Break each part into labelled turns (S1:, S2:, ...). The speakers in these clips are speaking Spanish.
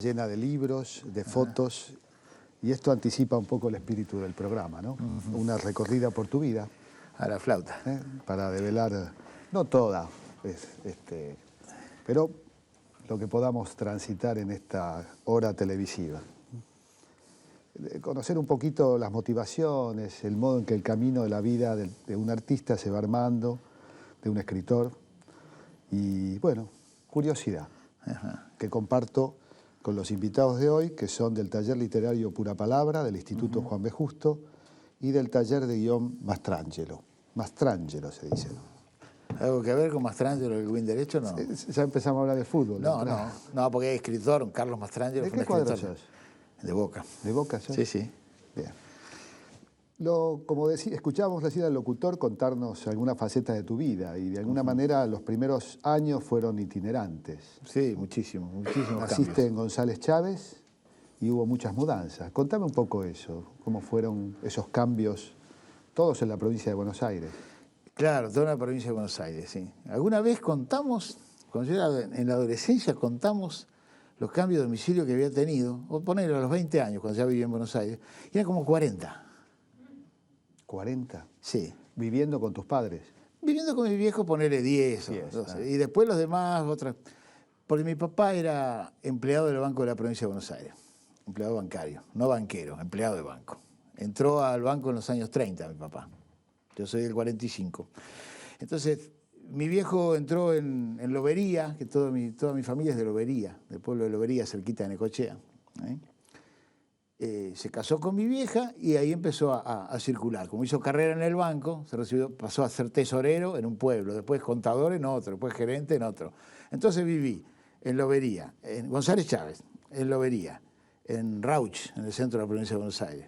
S1: llena de libros, de fotos, y esto anticipa un poco el espíritu del programa, ¿no? Una recorrida por tu vida.
S2: A la flauta.
S1: Para develar, no toda, pero lo que podamos transitar en esta hora televisiva. Conocer un poquito las motivaciones, el modo en que el camino de la vida de un artista se va armando, de un escritor, y bueno, curiosidad, que comparto con los invitados de hoy, que son del taller literario Pura Palabra, del Instituto Juan B. Justo, y del taller de guión Mastrangelo. Mastrangelo se dice.
S2: ¿Algo que ver con Mastrangelo y el Win Derecho? No.
S1: Ya empezamos a hablar de fútbol.
S2: No, porque es escritor, Carlos Mastrangelo.
S1: ¿De qué cuadro sos?
S2: De Boca.
S1: ¿De Boca sos?
S2: Sí.
S1: Bien. Como escuchábamos recién al locutor contarnos algunas facetas de tu vida y de alguna manera los primeros años fueron itinerantes.
S2: Sí, muchísimos
S1: Naciste
S2: cambios.
S1: en González Chávez y hubo muchas mudanzas. Contame un poco eso, cómo fueron esos cambios, todos en la provincia de Buenos Aires.
S2: Claro, toda la provincia de Buenos Aires, sí. Alguna vez contamos, cuando yo era en la adolescencia, contamos los cambios de domicilio que había tenido, o ponerlo a los 20 años, cuando ya vivía en Buenos Aires, y eran como 40.
S1: ¿40?
S2: Sí.
S1: ¿Viviendo con tus padres?
S2: Viviendo con mi viejo, ponerle 10 o 12. Y después los demás, otras. Porque mi papá era empleado del Banco de la Provincia de Buenos Aires. Empleado bancario, no banquero, empleado de banco. Entró al banco en los años 30, mi papá. Yo soy del 45. Entonces, mi viejo entró en Lobería, que toda mi familia es de Lobería, del pueblo de Lobería, cerquita de Necochea. Se casó con mi vieja y ahí empezó a circular. Como hizo carrera en el banco, se recibió, pasó a ser tesorero en un pueblo, después contador en otro, después gerente en otro. Entonces viví en Lobería, en González Chávez, en Lobería, en Rauch, en el centro de la provincia de Buenos Aires,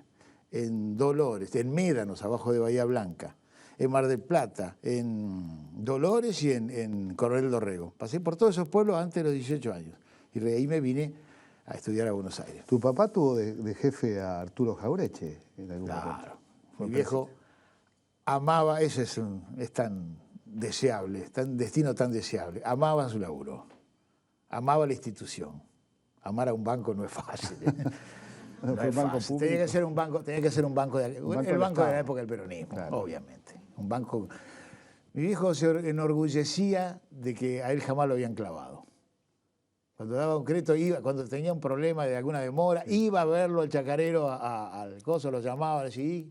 S2: en Dolores, en Médanos, abajo de Bahía Blanca, en Mar del Plata, en Dolores y en Coronel Dorrego. Pasé por todos esos pueblos antes de los 18 años y de ahí me vine a estudiar a Buenos Aires.
S1: ¿Tu papá tuvo de jefe a Arturo Jaureche en algún momento?
S2: Claro. Mi viejo amaba, eso es tan deseable, tan destino tan deseable. Amaba su laburo, amaba la institución. Amar a un banco no es fácil. No es fácil. Tenía que ser un banco de la época del peronismo, claro. Obviamente. Un banco. Mi viejo se enorgullecía de que a él jamás lo habían clavado. Cuando daba un crédito, cuando tenía un problema de alguna demora, iba a verlo al chacarero, al coso, lo llamaba, le decía,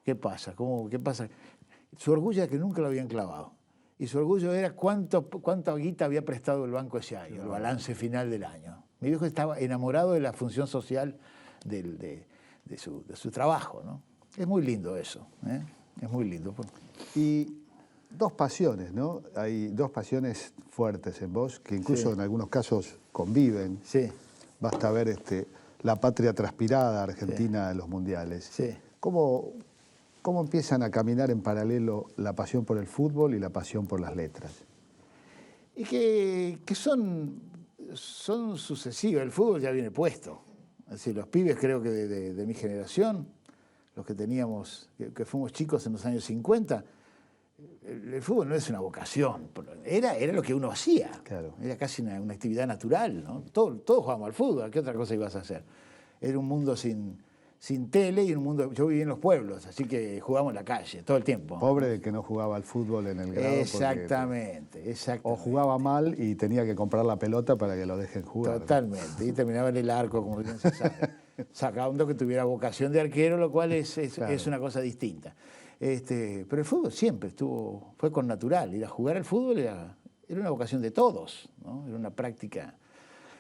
S2: ¿qué pasa? ¿Qué pasa? Su orgullo era que nunca lo habían clavado. Y su orgullo era cuánta guita había prestado el banco ese año, el balance final del año. Mi viejo estaba enamorado de la función social de su trabajo, ¿no? Es muy lindo eso, ¿eh? Es muy lindo.
S1: Y dos pasiones, ¿no? Hay dos pasiones fuertes en vos, que incluso en algunos casos conviven.
S2: Sí.
S1: Basta ver la patria transpirada argentina en los mundiales.
S2: Sí.
S1: ¿Cómo empiezan a caminar en paralelo la pasión por el fútbol y la pasión por las letras?
S2: Y que son sucesivas. El fútbol ya viene puesto. Es decir, los pibes creo que de mi generación, los que teníamos, que fuimos chicos en los años 50, el fútbol no es una vocación, era lo que uno hacía.
S1: Claro.
S2: Era casi una actividad natural, ¿no? Todos jugábamos al fútbol, ¿qué otra cosa ibas a hacer? Era un mundo sin tele y un mundo. Yo viví en los pueblos, así que jugábamos en la calle todo el tiempo.
S1: Pobre de que no jugaba al fútbol en el grado.
S2: Exactamente.
S1: O jugaba mal y tenía que comprar la pelota para que lo dejen jugar.
S2: Totalmente. Y terminaba en el arco, como bien se sabe. Sacando que tuviera vocación de arquero, lo cual es una cosa distinta. Pero el fútbol siempre fue con natural. Ir a jugar al fútbol era una vocación de todos, ¿no? Era una práctica.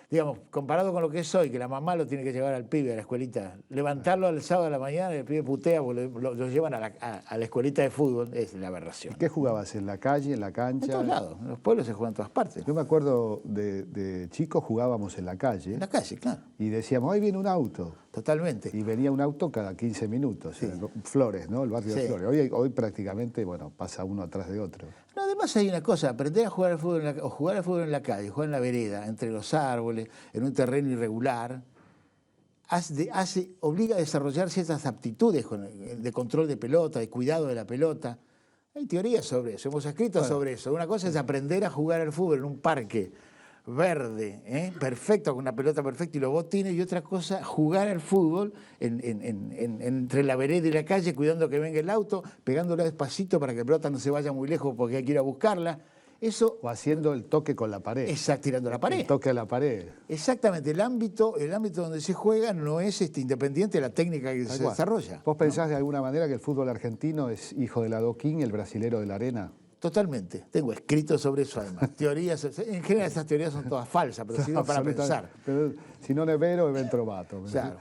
S2: Digamos, comparado con lo que es hoy, que la mamá lo tiene que llevar al pibe a la escuelita, levantarlo al sábado de la mañana, el pibe putea, lo llevan a la escuelita de fútbol, es la aberración.
S1: ¿Y qué jugabas? ¿En la calle, en la cancha?
S2: En todos lados, en los pueblos se juegan en todas partes.
S1: Yo me acuerdo de chicos jugábamos en la calle.
S2: En la calle, claro.
S1: Y decíamos, hoy viene un auto.
S2: Totalmente.
S1: Y venía un auto cada 15 minutos. Sí. Flores, ¿no? El barrio de Flores. Hoy prácticamente, pasa uno atrás de otro.
S2: No, además hay una cosa, aprender a jugar al fútbol o jugar al fútbol en la calle, jugar en la vereda, entre los árboles, en un terreno irregular, obliga a desarrollar ciertas aptitudes de control de pelota, de cuidado de la pelota. Hay teorías sobre eso, hemos escrito sobre eso. Una cosa es aprender a jugar al fútbol en un parque verde, perfecto, con una pelota perfecta y los botines, y otra cosa, jugar al fútbol entre la vereda y la calle, cuidando que venga el auto, pegándola despacito para que la pelota no se vaya muy lejos porque hay que ir a buscarla. Eso,
S1: O haciendo el toque con la pared.
S2: exacto, tirando a la pared.
S1: El toque a la pared.
S2: Exactamente, el ámbito donde se juega no es independiente de la técnica que se desarrolla.
S1: ¿Vos pensás de alguna manera que el fútbol argentino es hijo del adoquín y el brasilero de la arena?
S2: Totalmente. Tengo escrito sobre eso además. Teorías, en general esas teorías son todas falsas, pero sirven para pensar.
S1: Pero si no es vero, es ben trovato.
S2: Claro.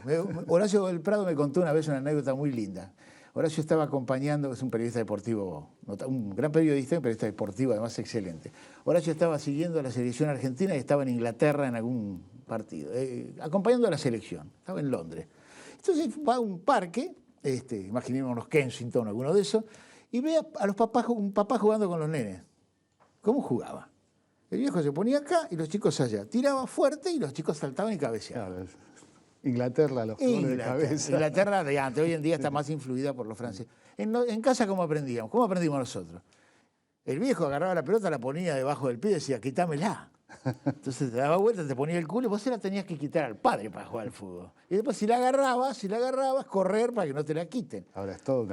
S2: Horacio del Prado me contó una vez una anécdota muy linda. Horacio estaba acompañando, es un periodista deportivo, un gran periodista, un periodista deportivo, además excelente. Horacio estaba siguiendo a la selección argentina y estaba en Inglaterra en algún partido, acompañando a la selección, estaba en Londres. Entonces va a un parque, imaginémonos Kensington, alguno de esos, y ve a los papás, un papá jugando con los nenes. ¿Cómo jugaba? El viejo se ponía acá y los chicos allá. Tiraba fuerte y los chicos saltaban y cabeceaban.
S1: Claro, Inglaterra, los goles de cabeza.
S2: Inglaterra de antes, hoy en día está más influida por los franceses. En casa, ¿cómo aprendíamos? ¿Cómo aprendimos nosotros? El viejo agarraba la pelota, la ponía debajo del pie y decía, quítamela. Entonces te daba vuelta, te ponía el culo y vos se la tenías que quitar al padre para jugar al fútbol. Y después si la agarrabas, correr para que no te la quiten.
S1: Ahora es todo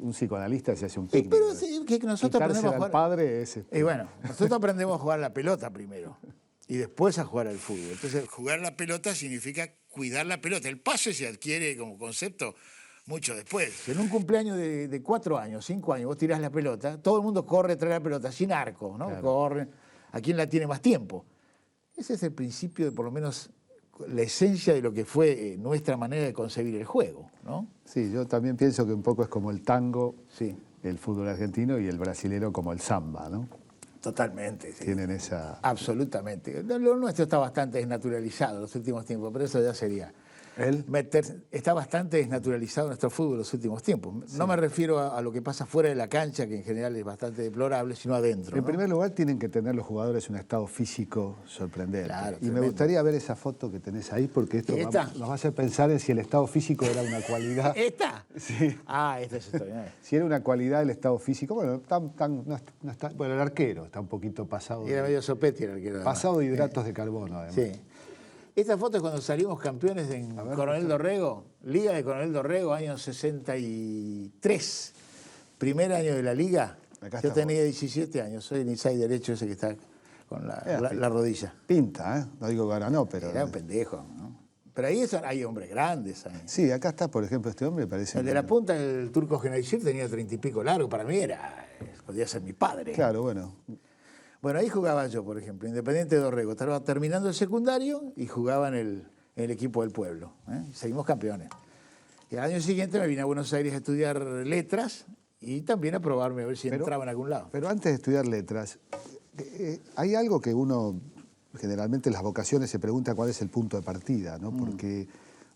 S1: un psicoanalista se hace un
S2: Sí,
S1: picnic.
S2: pero sí, que nosotros aprendemos a jugar.
S1: Al padre es
S2: Y bueno, nosotros aprendemos a jugar la pelota primero y después a jugar al fútbol. Entonces, jugar la pelota significa cuidar la pelota. El pase se adquiere como concepto mucho después. En un cumpleaños de 4 años, 5 años, vos tirás la pelota, todo el mundo corre, trae la pelota sin arco, ¿no?
S1: Claro.
S2: Corre. ¿A quién la tiene más tiempo? Ese es el principio de, por lo menos, la esencia de lo que fue nuestra manera de concebir el juego, ¿no?
S1: Sí, yo también pienso que un poco es como el tango,
S2: Sí.
S1: el fútbol argentino, y el brasilero como el samba, ¿no?
S2: Totalmente. Sí.
S1: Tienen esa...
S2: Absolutamente. Lo nuestro está bastante desnaturalizado en los últimos tiempos, pero eso ya sería... Está bastante desnaturalizado nuestro fútbol en los últimos tiempos. Sí. No me refiero a lo que pasa fuera de la cancha, que en general es bastante deplorable, sino adentro.
S1: En primer lugar, tienen que tener los jugadores un estado físico sorprendente.
S2: Claro,
S1: y
S2: tremendo.
S1: me gustaría ver esa foto que tenés ahí, porque esto nos va a hacer pensar en si el estado físico era una cualidad.
S2: ¿Esta?
S1: Sí.
S2: Ah, esta es historia.
S1: Si era una cualidad el estado físico, bueno, no está, bueno, el arquero está un poquito pasado.
S2: Era medio sopete el arquero.
S1: Pasado de hidratos de carbono, además.
S2: Sí. Esta foto es cuando salimos campeones en Coronel Dorrego, Liga de Coronel Dorrego, año 63. Primer año de la Liga. Yo tenía 17 años, soy el inside derecho ese que está con la rodilla.
S1: Pinta, ¿eh? No digo que ahora no, pero...
S2: Era un pendejo, ¿no? Pero ahí hay hombres grandes. Ahí.
S1: Sí, acá está, por ejemplo, este hombre parece...
S2: El de la punta, el turco Genaysir, tenía 30 y pico largo. Para mí podía ser mi padre.
S1: Claro, bueno...
S2: Bueno, ahí jugaba yo, por ejemplo, Independiente de Dorrego. Estaba terminando el secundario y jugaba en el equipo del pueblo. Seguimos campeones. Y al año siguiente me vine a Buenos Aires a estudiar letras y también a probarme a ver si entraba en algún lado.
S1: Pero antes de estudiar letras, hay algo que uno, generalmente en las vocaciones se pregunta cuál es el punto de partida, ¿no? Porque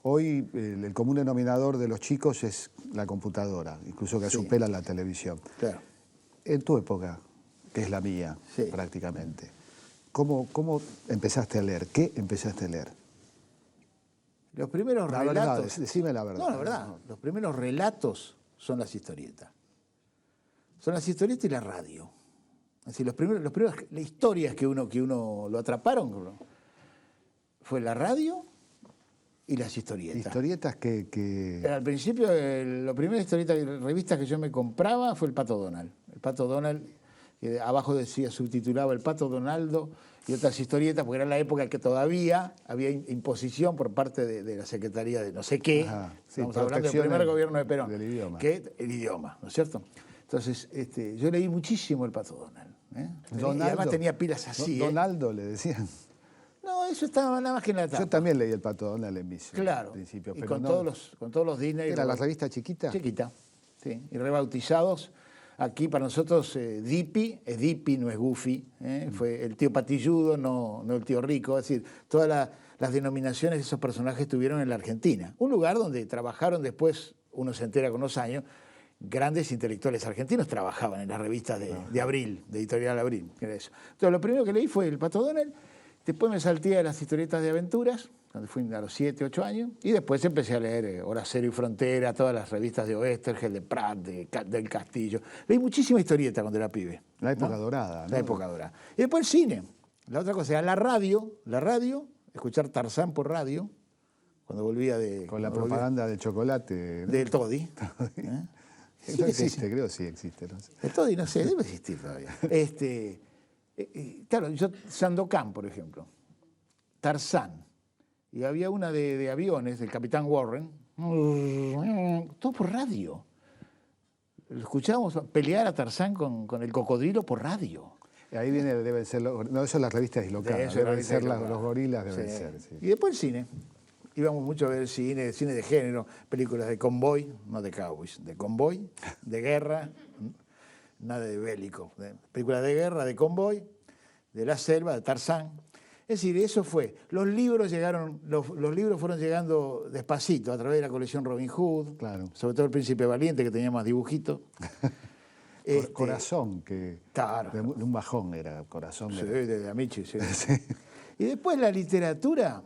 S1: hoy el común denominador de los chicos es la computadora, incluso que supera la televisión.
S2: Claro.
S1: En tu época, que es la mía, prácticamente. ¿Cómo empezaste a leer? ¿Qué empezaste a leer?
S2: Los primeros relatos...
S1: Verdad, decime la verdad.
S2: No, la verdad. Los primeros relatos son las historietas. Son las historietas y la radio. Es decir, las historias que uno lo atraparon fue la radio y las historietas.
S1: Historietas que...
S2: Al principio, la primera revista que yo me compraba fue el Pato Donald. El Pato Donald... que abajo decía, subtitulaba El Pato Donaldo y otras historietas, porque era la época en que todavía había imposición por parte de la Secretaría de no sé qué.
S1: Ajá, sí,
S2: estamos hablando del primer gobierno de Perón.
S1: Del idioma.
S2: El idioma, ¿no es cierto? Entonces, yo leí muchísimo El Pato Donald.
S1: Donaldo,
S2: y además tenía pilas así.
S1: Donaldo le decían.
S2: No, eso estaba nada más que en la tapa.
S1: Yo también leí El Pato Donald en mis
S2: Claro,
S1: principios.
S2: y
S1: pero
S2: con,
S1: no,
S2: todos los Disney.
S1: ¿Era la revista chiquita?
S2: Chiquita, sí. Y rebautizados. Aquí para nosotros Dipi es Dipi, no es Goofy. Fue el tío patilludo, no el tío rico. Es decir, todas las denominaciones de esos personajes tuvieron en la Argentina. Un lugar donde trabajaron después, uno se entera con los años, grandes intelectuales argentinos trabajaban en las revistas de Abril, de Editorial Abril. Era eso. Entonces lo primero que leí fue El Pato Donald, después me salté a las historietas de aventuras, cuando fui a los 7, 8 años, y después empecé a leer Hora Cero y Frontera, todas las revistas de Oestergel, de Prat, del Castillo. Leí muchísima historieta cuando era pibe.
S1: La época dorada, ¿no?
S2: La época dorada. Y después el cine. La otra cosa era la radio, escuchar Tarzán por radio, cuando volvía de...
S1: Con la propaganda del chocolate. ¿No?
S2: Del Toddy.
S1: No existe, creo que sí existe. No sé.
S2: El Toddy, no sé, debe existir todavía. Claro, yo, Sandokan, por ejemplo, Tarzán, y había una de aviones, del Capitán Warren, todo por radio. Escuchábamos pelear a Tarzán con el cocodrilo por radio.
S1: Ahí viene, deben ser, no, eso es las revistas dislocadas, deben ser los gorilas, deben
S2: Sí.
S1: ser. Sí.
S2: Y después el cine. Íbamos mucho a ver cine de género, películas de convoy, no de cowboys, de convoy, de guerra, nada de bélico. Películas de guerra, de convoy, de la selva, de Tarzán. Es decir, eso fue. Los libros llegaron, los libros fueron llegando despacito a través de la colección Robin Hood,
S1: Claro.
S2: sobre todo El Príncipe Valiente, que tenía más dibujitos.
S1: Corazón, que
S2: Claro.
S1: de un bajón era Corazón.
S2: Sí,
S1: Era.
S2: de Amici, sí.
S1: Sí.
S2: Y después la literatura,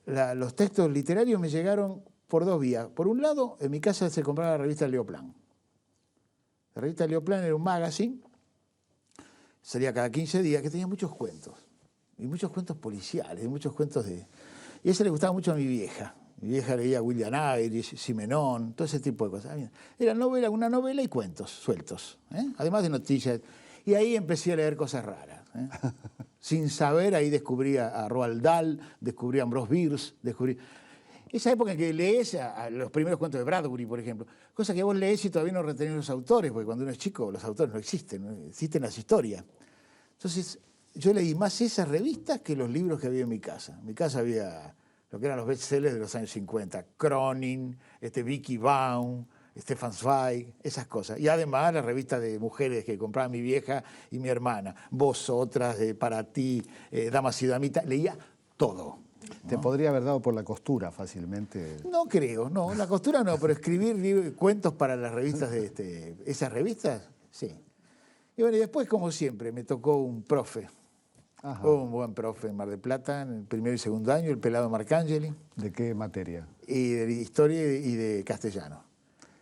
S2: los textos literarios me llegaron por dos vías. Por un lado, en mi casa se compraba la revista Leoplan. La revista Leoplan era un magazine, salía cada 15 días, que tenía muchos cuentos. Y muchos cuentos policiales, y muchos cuentos de... Y ese le gustaba mucho a mi vieja. Mi vieja leía William Iris, Simenón, todo ese tipo de cosas. Era una novela y cuentos sueltos, además de noticias. Y ahí empecé a leer cosas raras. Sin saber, ahí descubrí a Roald Dahl, descubrí a Ambrose Bierce, descubrí... Esa época en que lees a los primeros cuentos de Bradbury, por ejemplo, cosa que vos lees y todavía no retenés los autores, porque cuando uno es chico los autores no existen, existen las historias. Entonces, yo leí más esas revistas que los libros que había en mi casa. En mi casa había lo que eran los bestsellers de los años 50, Cronin, Vicky Baum, Stefan Zweig, esas cosas. Y además las revistas de mujeres que compraba mi vieja y mi hermana, Vosotras, Para Ti, Damas y Damitas, leía todo.
S1: Te podría haber dado por la costura fácilmente.
S2: No creo, no, la costura no, pero escribir cuentos para las revistas esas revistas, sí. Y bueno, y después, como siempre, me tocó un profe.
S1: Ajá.
S2: Un buen profe en Mar del Plata, en el primer y segundo año, el pelado Marcangeli.
S1: ¿De qué materia?
S2: Y de historia y de castellano.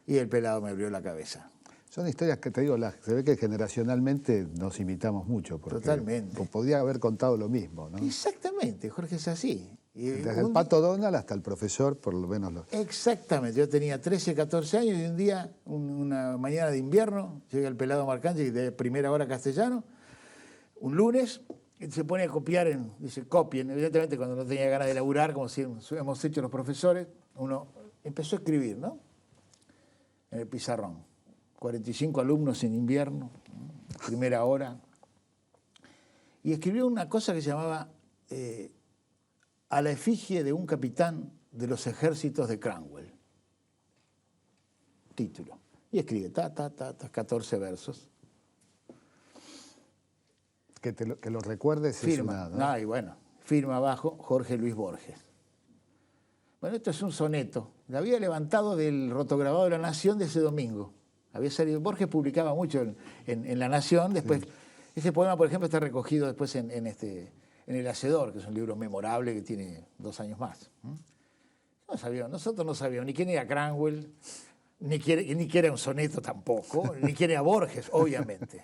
S2: Y el pelado me abrió la cabeza.
S1: Son historias que te digo, se ve que generacionalmente nos imitamos mucho. Porque
S2: Totalmente.
S1: Podría haber contado lo mismo, ¿no?
S2: Exactamente, Jorge, es así. Y
S1: Desde el Pato Donald hasta el profesor, por lo menos.
S2: Exactamente, yo tenía 13, 14 años y un día, una mañana de invierno, llega el pelado Marcangeli de primera hora castellano, un lunes, y se pone a copiar, dice copien, evidentemente cuando no tenía ganas de laburar, como si hemos hecho los profesores, uno empezó a escribir, ¿no? En el pizarrón. 45 alumnos en invierno, primera hora. Y escribió una cosa que se llamaba A la efigie de un capitán de los ejércitos de Cromwell. Título. Y escribe 14 versos.
S1: Que lo recuerdes
S2: Firma.
S1: es una, ¿no?
S2: Y bueno, firma abajo Jorge Luis Borges. Bueno, esto es un soneto. Lo había levantado del rotograbado de La Nación de ese domingo. Había salido, Borges publicaba mucho en La Nación. Después, sí. Ese poema, por ejemplo, está recogido después en El Hacedor, que es un libro memorable que tiene 2 años más. Nosotros no sabíamos ni quién era Cromwell, ni quién era un soneto tampoco, ni quién era Borges, obviamente.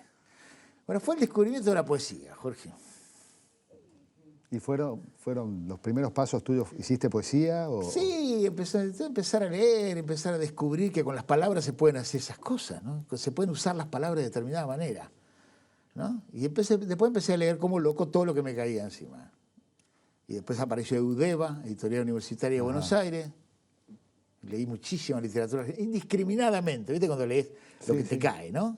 S2: Bueno, fue el descubrimiento de la poesía, Jorge.
S1: ¿Y fueron los primeros pasos tuyos? ¿Hiciste poesía? O...
S2: Sí, empezar a leer, empezar a descubrir que con las palabras se pueden hacer esas cosas, ¿no? Se pueden usar las palabras de determinada manera, ¿no? Y después empecé a leer como loco todo lo que me caía encima. Y después apareció Eudeva, Editorial Universitaria de Buenos Aires. Leí muchísima literatura, indiscriminadamente, ¿viste? Cuando lees lo que te cae, ¿no?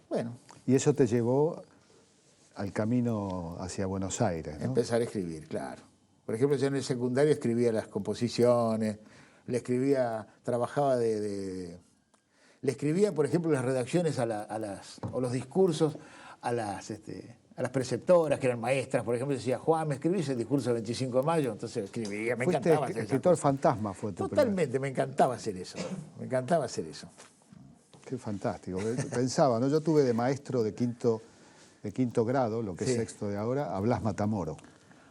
S2: Bueno.
S1: Y eso te llevó al camino hacia Buenos Aires, ¿no?
S2: Empezar a escribir, claro. Por ejemplo, yo en el secundario escribía las composiciones, le escribía, por ejemplo, las redacciones o los discursos a las preceptoras, que eran maestras. Por ejemplo, decía, Juan, ¿me escribís el discurso del 25 de mayo? Entonces escribía, me encantaba hacer eso.
S1: Escritor fantasma fue tu
S2: Totalmente, me encantaba hacer eso. Me encantaba hacer eso.
S1: Qué fantástico. Pensaba, ¿no? Yo tuve de maestro de quinto grado, lo que es sexto de ahora, a Blas Matamoro.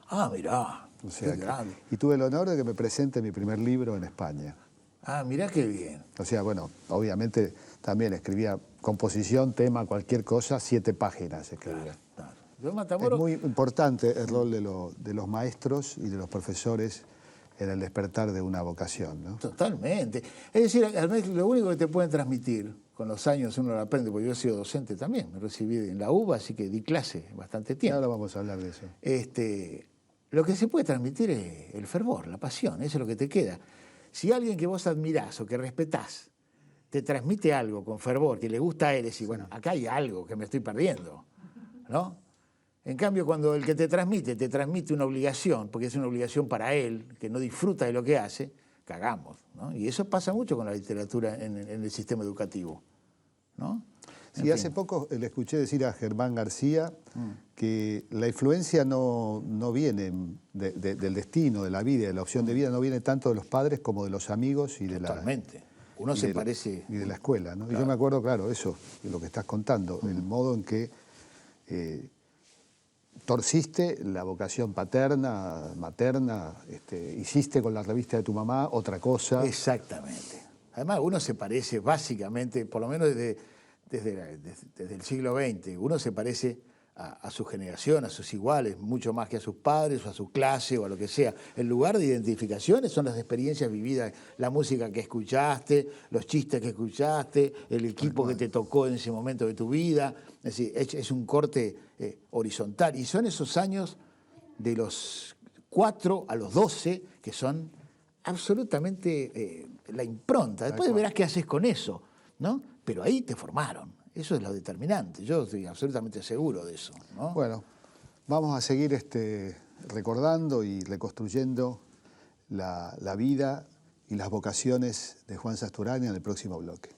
S2: Ah, mirá,
S1: o sea,
S2: qué grande.
S1: Y tuve el honor de que me presente mi primer libro en España.
S2: Ah, mirá qué bien.
S1: O sea, bueno, obviamente también escribía composición, tema, cualquier cosa, 7 páginas escribía.
S2: Claro. Yo en Matamoros...
S1: Es muy importante el rol de los maestros y de los profesores en el despertar de una vocación, ¿no?
S2: Totalmente. Es decir, lo único que te pueden transmitir, con los años uno lo aprende, porque yo he sido docente también, me recibí en la UBA, así que di clase bastante
S1: Y
S2: tiempo.
S1: ahora vamos a hablar de eso.
S2: Lo que se puede transmitir es el fervor, la pasión, eso es lo que te queda. Si alguien que vos admirás o que respetás te transmite algo con fervor, que le gusta a él, decís, bueno, acá hay algo que me estoy perdiendo, ¿no? En cambio, cuando el que te transmite una obligación, porque es una obligación para él, que no disfruta de lo que hace, cagamos, ¿no? Y eso pasa mucho con la literatura en el sistema educativo, ¿no?
S1: Sí, hace poco le escuché decir a Germán García que la influencia no viene del destino, de la vida, de la opción de vida, no viene tanto de los padres como de los amigos y de la...
S2: Totalmente. Uno se parece...
S1: Y de la escuela, ¿no?
S2: Claro.
S1: Y yo me acuerdo, claro, eso, de lo que estás contando, el modo en que torciste la vocación paterna, materna, hiciste con la revista de tu mamá otra cosa.
S2: Exactamente. Además, uno se parece básicamente, por lo menos desde el siglo XX, uno se parece a su generación, a sus iguales, mucho más que a sus padres o a su clase o a lo que sea. El lugar de identificaciones son las experiencias vividas, la música que escuchaste, los chistes que escuchaste, el equipo que te tocó en ese momento de tu vida. Es decir, es un corte horizontal. Y son esos años de los 4 a los 12 que son absolutamente la impronta. Después verás qué haces con eso, ¿no? Pero ahí te formaron. Eso es lo determinante. Yo estoy absolutamente seguro de eso, ¿no?
S1: Bueno, vamos a seguir recordando y reconstruyendo la vida y las vocaciones de Juan Sasturain en el próximo bloque.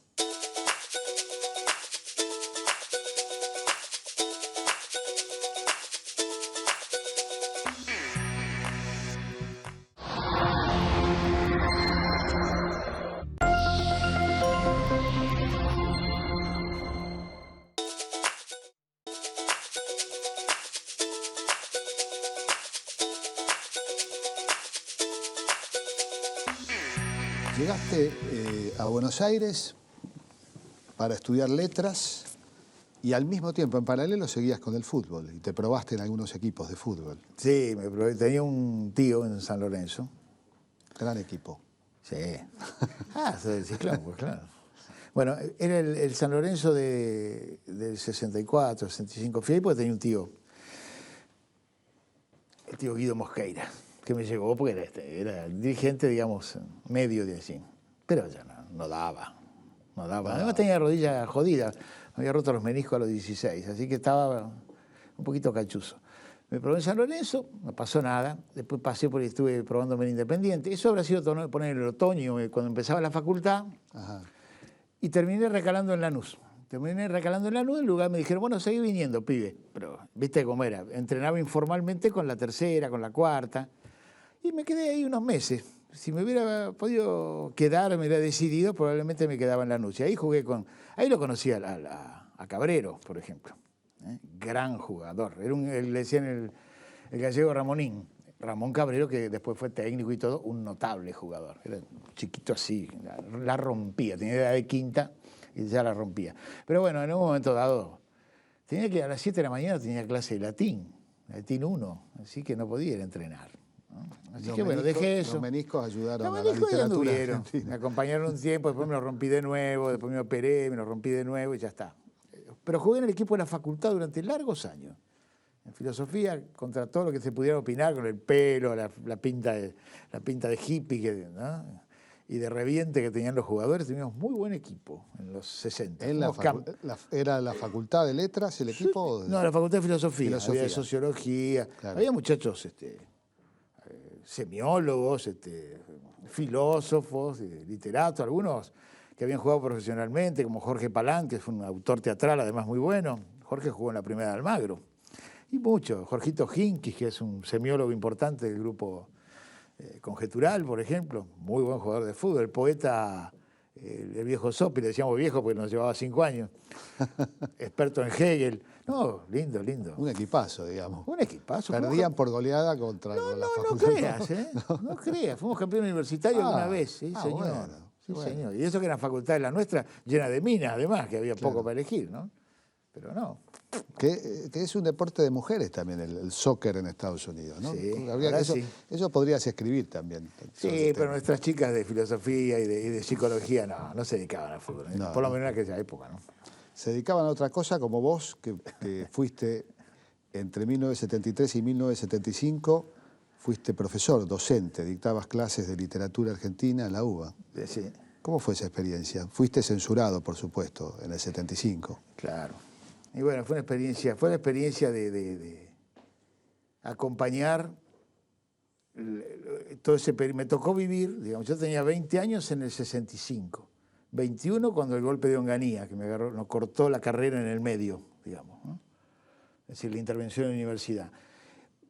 S1: Llegaste a Buenos Aires para estudiar letras y al mismo tiempo, en paralelo, seguías con el fútbol y te probaste en algunos equipos de fútbol.
S2: Sí, me probé. Tenía un tío en San Lorenzo.
S1: Gran equipo.
S2: Sí. Sí, claro, pues claro. Bueno, era el San Lorenzo del 64, 65. Fui ahí porque tenía un tío, el tío Guido Mosqueira, que me llegó porque era dirigente, digamos, medio de así. Pero ya no daba. Además tenía la rodilla jodida. Me había roto los meniscos a los 16, así que estaba un poquito cachuzo. Me probé en San Lorenzo, no pasó nada. Después pasé porque estuve probándome en Independiente. Eso habrá sido poner el otoño, cuando empezaba la facultad.
S1: Ajá.
S2: Y terminé recalando en Lanús. En lugar me dijeron, bueno, seguí viniendo, pibe. Pero, viste cómo era. Entrenaba informalmente con la tercera, con la cuarta. Y me quedé ahí unos meses. Si me hubiera podido quedar, me hubiera decidido, probablemente me quedaba en Lanús. Y ahí jugué ahí lo conocí a Cabrero, por ejemplo. Gran jugador. Le decían el gallego Ramonín. Ramón Cabrero, que después fue técnico y todo, un notable jugador. Era chiquito así, la rompía. Tenía edad de quinta y ya la rompía. Pero bueno, en un momento dado, a las 7 de la mañana tenía clase de latín 1, así que no podía ir a entrenar, ¿no? Así que bueno, dejé eso.
S1: Los meniscos ayudaron a la
S2: meniscos ya
S1: literatura
S2: anduvieron.
S1: argentina.
S2: Me acompañaron un tiempo, después me lo rompí de nuevo, después me operé, me lo rompí de nuevo y ya está. Pero jugué en el equipo de la facultad durante largos años. En filosofía, contra todo lo que se pudiera opinar, con el pelo, la pinta de hippie, ¿no? Y de reviente que tenían los jugadores, teníamos muy buen equipo en los 60.
S1: ¿Era la Facultad de Letras el equipo?
S2: No, la Facultad de Filosofía. Había de Sociología,
S1: claro.
S2: Había muchachos semiólogos, filósofos, literatos, algunos que habían jugado profesionalmente, como Jorge Palán, que fue un autor teatral, además muy bueno. Jorge jugó en la Primera de Almagro. Y muchos. Jorgito Hinkis, que es un semiólogo importante del grupo Conjetural, por ejemplo. Muy buen jugador de fútbol. El poeta, el viejo Sopi, le decíamos viejo porque nos llevaba 5 años. Experto en Hegel. No, lindo.
S1: Un equipazo, digamos.
S2: Un equipazo.
S1: Perdían por goleada contra la facultad.
S2: No creas, No creas. Fuimos campeón universitario alguna vez, sí, señor.
S1: Bueno.
S2: Señor. Y eso que era la facultad de la nuestra, llena de minas, además, que había poco para elegir, ¿no? Pero no.
S1: Que es un deporte de mujeres también, el soccer en Estados Unidos, ¿no?
S2: Sí,
S1: eso podrías escribir también.
S2: Sí, pero nuestras chicas de filosofía y de psicología no se dedicaban al fútbol, por lo menos en aquella época, ¿no?
S1: Se dedicaban a otra cosa, como vos, que fuiste entre 1973 y 1975, fuiste profesor, docente, dictabas clases de literatura argentina en la UBA.
S2: Sí.
S1: ¿Cómo fue esa experiencia? Fuiste censurado, por supuesto, en el 75.
S2: Claro. Y bueno, fue la experiencia de acompañar todo ese periodo. Me tocó vivir, digamos, yo tenía 20 años en el 65, 21 cuando el golpe de Onganía, que nos cortó la carrera en el medio, digamos, ¿no? Es decir, la intervención en la universidad.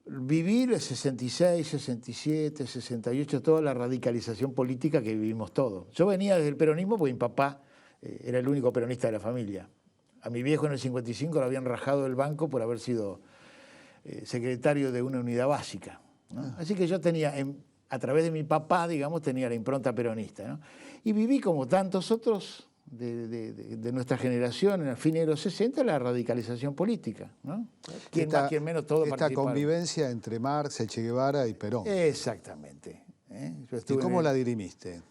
S2: Vivir el 66, 67, 68, toda la radicalización política que vivimos todos. Yo venía desde el peronismo porque mi papá era el único peronista de la familia. A mi viejo en el 55 lo habían rajado del banco por haber sido secretario de una unidad básica, ¿no? Así que yo tenía, a través de mi papá, digamos, tenía la impronta peronista, ¿no? Y viví como tantos otros de nuestra generación, en el fin de los 60, la radicalización política, ¿no? Quien más, quien menos, todo
S1: esta convivencia entre Marx, Che Guevara y Perón.
S2: Exactamente.
S1: ¿Y cómo la dirimiste?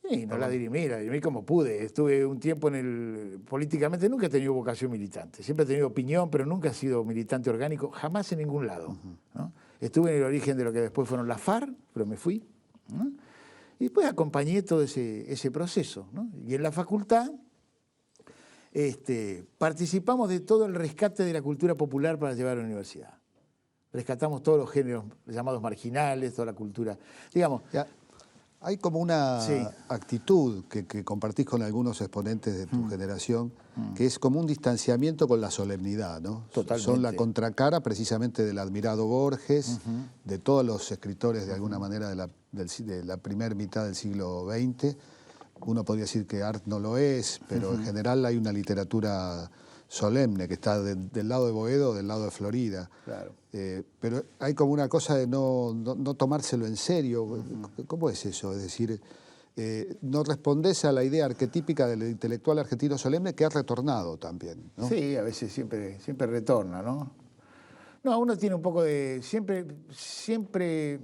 S2: Sí, no la dirimí como pude. Estuve un tiempo políticamente, nunca he tenido vocación militante. Siempre he tenido opinión, pero nunca he sido militante orgánico, jamás en ningún lado, ¿no? Estuve en el origen de lo que después fueron las FARC, pero me fui, ¿no? Y después acompañé todo ese proceso, ¿no? Y en la facultad participamos de todo el rescate de la cultura popular para llevar a la universidad. Rescatamos todos los géneros llamados marginales, toda la cultura. Digamos,
S1: hay como una actitud que compartís con algunos exponentes de tu generación, que es como un distanciamiento con la solemnidad, ¿no?
S2: Totalmente.
S1: Son la contracara precisamente del admirado Borges, de todos los escritores de alguna manera de la primera mitad del siglo XX. Uno podría decir que Art no lo es, pero en general hay una literatura solemne que está del lado de Boedo, del lado de Florida.
S2: Claro.
S1: Pero hay como una cosa de no tomárselo en serio. ¿Cómo es eso? Es decir, no respondés a la idea arquetípica del intelectual argentino solemne que ha retornado también, ¿no?
S2: Sí, a veces siempre retorna, ¿no? No, uno tiene un poco de... Siempre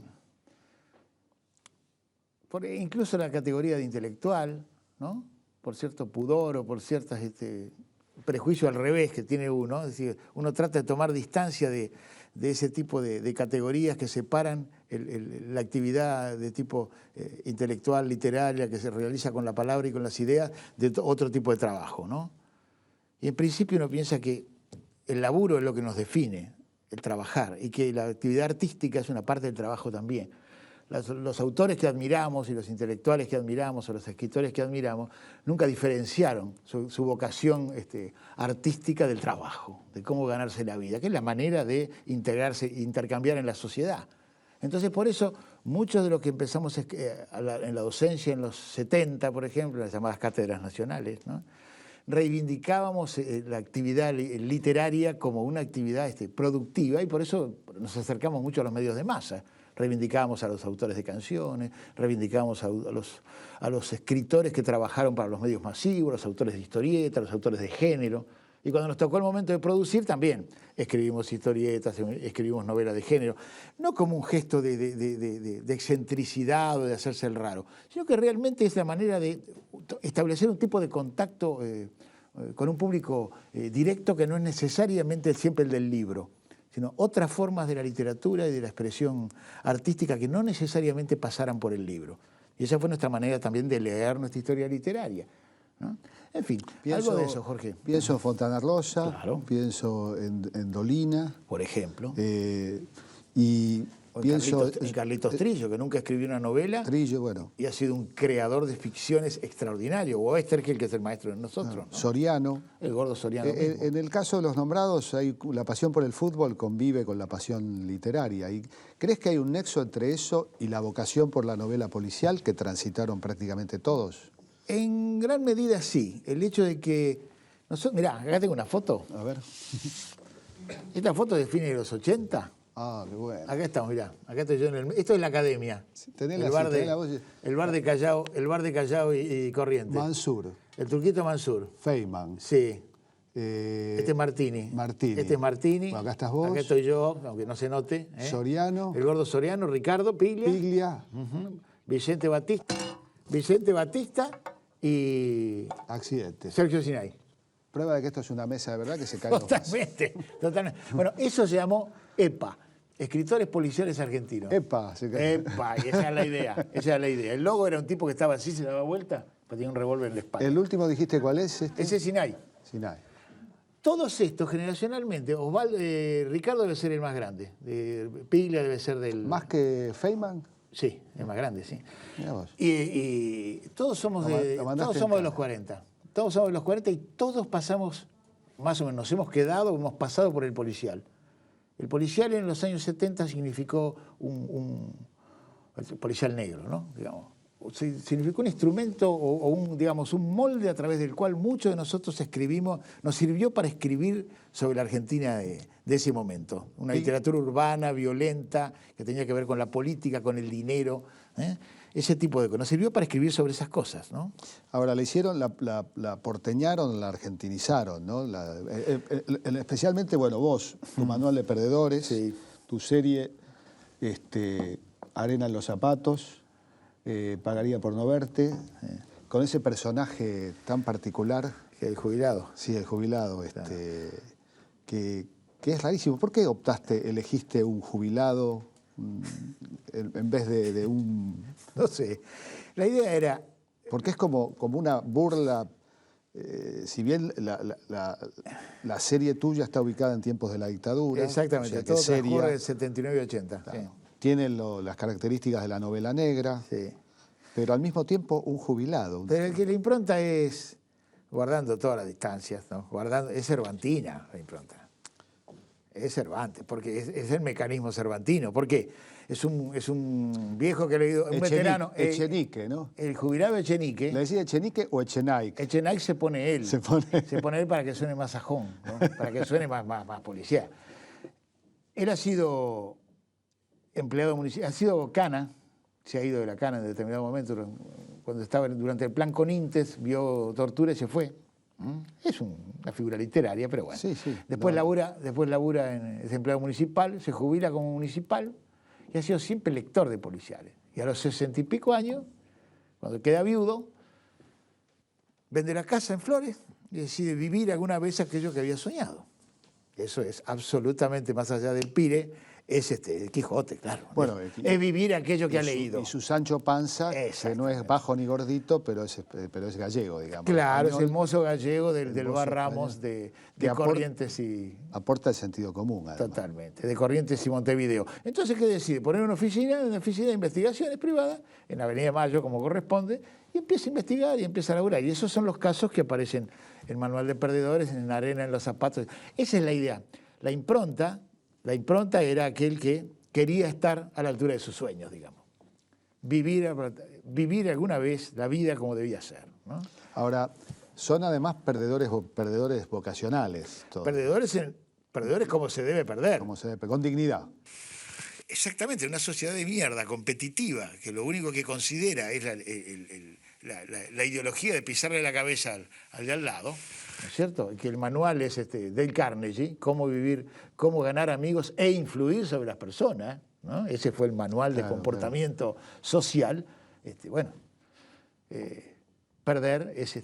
S2: incluso la categoría de intelectual, ¿no? Por cierto pudor o por ciertas prejuicio al revés que tiene uno, es decir, uno trata de tomar distancia de ese tipo de categorías que separan la actividad de tipo intelectual, literaria, que se realiza con la palabra y con las ideas, de otro tipo de trabajo, ¿no? Y en principio uno piensa que el laburo es lo que nos define, el trabajar, y que la actividad artística es una parte del trabajo también. Los autores que admiramos y los intelectuales que admiramos o los escritores que admiramos nunca diferenciaron su vocación artística del trabajo, de cómo ganarse la vida, que es la manera de integrarse, intercambiar en la sociedad. Entonces, por eso, muchos de los que empezamos en la docencia en los 70, por ejemplo, las llamadas cátedras nacionales, ¿no? Reivindicábamos la actividad literaria como una actividad productiva y por eso nos acercamos mucho a los medios de masa. Reivindicábamos a los autores de canciones, reivindicábamos a los escritores que trabajaron para los medios masivos, los autores de historietas, los autores de género. Y cuando nos tocó el momento de producir también escribimos historietas, escribimos novelas de género, no como un gesto de excentricidad o de hacerse el raro, sino que realmente es la manera de establecer un tipo de contacto con un público directo que no es necesariamente siempre el del libro, sino otras formas de la literatura y de la expresión artística que no necesariamente pasaran por el libro. Y esa fue nuestra manera también de leer nuestra historia literaria, ¿no? En fin, algo de eso, Jorge.
S1: Pienso en Fontana Rosa,
S2: claro.
S1: Pienso en Dolina.
S2: Por ejemplo.
S1: Y pienso
S2: en Carlitos Trillo, que nunca escribió una novela.
S1: Trillo, bueno.
S2: Y ha sido un creador de ficciones extraordinario. O Oestergel, que es el maestro de nosotros, ¿no?
S1: Soriano.
S2: El gordo Soriano.
S1: En el caso de los nombrados, la pasión por el fútbol convive con la pasión literaria. ¿Y crees que hay un nexo entre eso y la vocación por la novela policial que transitaron prácticamente todos?
S2: En gran medida sí. El hecho de que... Mirá, acá tengo una foto.
S1: A ver.
S2: Esta foto es de fines de los 80.
S1: Ah, qué bueno.
S2: Acá estamos, mirá. Acá estoy yo esto es la academia.
S1: Sí,
S2: el bar de Callao y Corrientes.
S1: Mansur.
S2: El turquito Mansur.
S1: Feynman.
S2: Sí. Este es Martini.
S1: Martini.
S2: Este es Martini.
S1: Bueno, acá estás vos.
S2: Acá estoy yo, aunque no se note.
S1: Soriano.
S2: El gordo Soriano, Ricardo Piglia.
S1: Piglia.
S2: Vicente Batista y
S1: Accidente.
S2: Sergio Sinay.
S1: Prueba de que esto es una mesa de verdad que se cae.
S2: Totalmente. Bueno, eso se llamó EPA, Escritores Policiales Argentinos.
S1: EPA. Se cae.
S2: EPA, y esa es la idea. Esa es la idea. El logo era un tipo que estaba así, se daba vuelta, pero tenía un revólver en la espalda.
S1: El último dijiste cuál es este.
S2: Ese es Sinay.
S1: Sinay.
S2: Todos estos, generacionalmente, Ricardo debe ser el más grande. Piglia debe ser del...
S1: ¿Más que Feynman?
S2: Sí, el más grande, sí.
S1: Mirá vos.
S2: Y todos somos de los 40. Todos somos de los 40 y todos pasamos, más o menos, nos hemos quedado, hemos pasado por el policial. El policial en los años 70 significó el policial negro, ¿no? Digamos. Significó un instrumento o un molde a través del cual muchos de nosotros escribimos, nos sirvió para escribir sobre la Argentina de ese momento. Una literatura urbana, violenta, que tenía que ver con la política, con el dinero, ese tipo de cosas. Nos sirvió para escribir sobre esas cosas, ¿no?
S1: Ahora, la hicieron, la porteñaron, la argentinizaron, ¿no? Especialmente, bueno, vos, tu manual de perdedores,
S2: Sí.
S1: tu serie Arena en los zapatos, Pagaría por no verte, con ese personaje tan particular.
S2: El jubilado.
S1: Sí, el jubilado, que es rarísimo. ¿Por qué elegiste un jubilado en vez de un...?
S2: No sé. La idea era...
S1: Porque es como una burla. Si bien la serie tuya está ubicada en tiempos de la dictadura.
S2: Exactamente,
S1: o sea,
S2: todo transcurre en 79 y 80.
S1: Claro,
S2: Sí.
S1: tiene las características de la novela negra,
S2: Sí.
S1: pero al mismo tiempo un jubilado.
S2: Pero el que la impronta es, guardando todas las distancias, ¿no? Es cervantina la impronta. Es Cervantes, porque es el mecanismo cervantino. ¿Por qué? Es un viejo que ha leído, un veterano.
S1: Echenique, ¿no?
S2: El jubilado Echenique.
S1: ¿Le decía Echenique o Echenaique?
S2: Echenaique se pone él.
S1: Se pone
S2: Él para que suene más sajón, ¿no? Para que suene más policial. Él ha sido empleado municipal, ha sido cana, se ha ido de la cana en determinado momento, cuando estaba durante el plan Conintes, vio tortura y se fue. Es una figura literaria, pero bueno.
S1: Sí, sí.
S2: Después labura es empleado municipal, se jubila como municipal y ha sido siempre lector de policiales. Y a los 60 y pico años, cuando queda viudo, vende la casa en Flores y decide vivir alguna vez aquello que había soñado. Eso es absolutamente más allá del Pire, es el Quijote, claro.
S1: Bueno,
S2: es vivir aquello que ha leído.
S1: Y su Sancho Panza, que no es bajo ni gordito, pero es gallego, digamos.
S2: Claro, es el mozo gallego del Bar Ramos de Corrientes y...
S1: Aporta el sentido común, además.
S2: Totalmente, de Corrientes y Montevideo. Entonces, ¿qué decide? Poner una oficina de investigaciones privadas en la Avenida Mayo, como corresponde, y empieza a investigar y empieza a laburar. Y esos son los casos que aparecen en el Manual de Perdedores, en Arena en los zapatos. Esa es la idea. La impronta era aquel que quería estar a la altura de sus sueños, digamos. Vivir alguna vez la vida como debía ser, ¿no?
S1: Ahora, son además perdedores vocacionales. Todos.
S2: Perdedores como se debe perder.
S1: Con dignidad.
S2: Exactamente, una sociedad de mierda, competitiva, que lo único que considera es la ideología de pisarle la cabeza al de al lado, ¿no es cierto? Que el manual es Dale Carnegie, cómo vivir, cómo ganar amigos e influir sobre las personas, ¿no? Ese fue el manual de comportamiento social. Perder es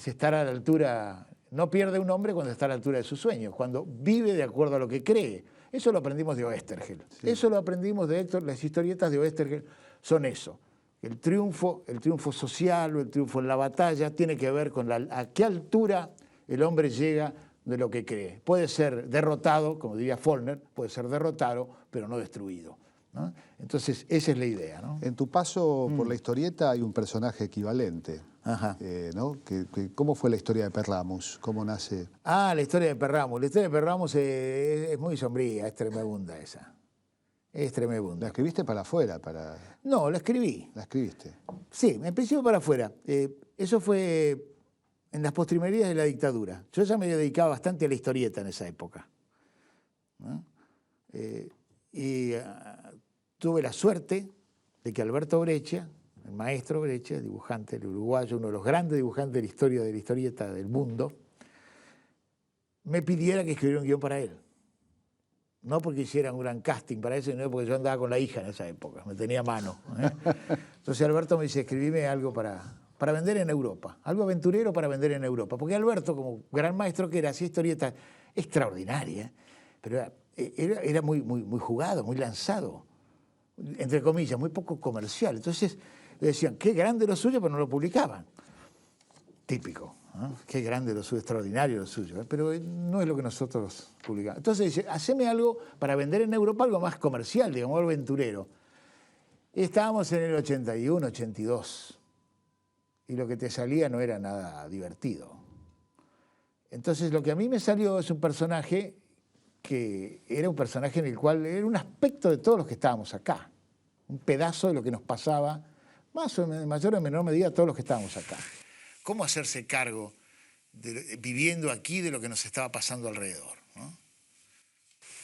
S2: estar a la altura, no pierde un hombre cuando está a la altura de sus sueños, cuando vive de acuerdo a lo que cree. Eso lo aprendimos de Oesterheld. Sí. Eso lo aprendimos de Héctor. Las historietas de Oesterheld son eso. El triunfo social o el triunfo en la batalla tiene que ver con a qué altura el hombre llega de lo que cree. Puede ser derrotado, como diría Faulkner, puede ser derrotado, pero no destruido, ¿no? Entonces, esa es la idea, ¿no?
S1: En tu paso por la historieta hay un personaje equivalente.
S2: Ajá.
S1: ¿No? ¿Cómo fue la historia de Perramus? ¿Cómo nace?
S2: La historia de Perramus. La historia de Perramus es muy sombría, es tremebunda esa. Es tremebunda.
S1: ¿La escribiste para afuera?
S2: No, la escribí.
S1: ¿La escribiste?
S2: Sí, en principio para afuera. Eso fue en las postrimerías de la dictadura. Yo ya me dedicaba bastante a la historieta en esa época, ¿no? Tuve la suerte de que Alberto Breccia, el maestro Breccia, dibujante, el uruguayo, uno de los grandes dibujantes de la historia de la historieta del mundo, me pidiera que escribiera un guión para él. No porque hiciera un gran casting para eso, sino porque yo andaba con la hija en esa época, me tenía a mano. Entonces Alberto me dice, escribime algo para vender en Europa, algo aventurero para vender en Europa. Porque Alberto, como gran maestro que era, hacía historietas extraordinarias, pero era muy jugado, muy lanzado, entre comillas, muy poco comercial. Entonces le decían, qué grande lo suyo, pero no lo publicaban. Típico, ¿no? Qué grande lo suyo, extraordinario lo suyo, pero no es lo que nosotros publicamos. Entonces dice, haceme algo para vender en Europa, algo más comercial, digamos, algo aventurero. Y estábamos en el 81, 82, y lo que te salía no era nada divertido. Entonces lo que a mí me salió es un personaje que era un personaje en el cual era un aspecto de todos los que estábamos acá, un pedazo de lo que nos pasaba, más o menos, mayor o menor medida, a todos los que estábamos acá. ¿Cómo hacerse cargo, viviendo aquí, de lo que nos estaba pasando alrededor, ¿no?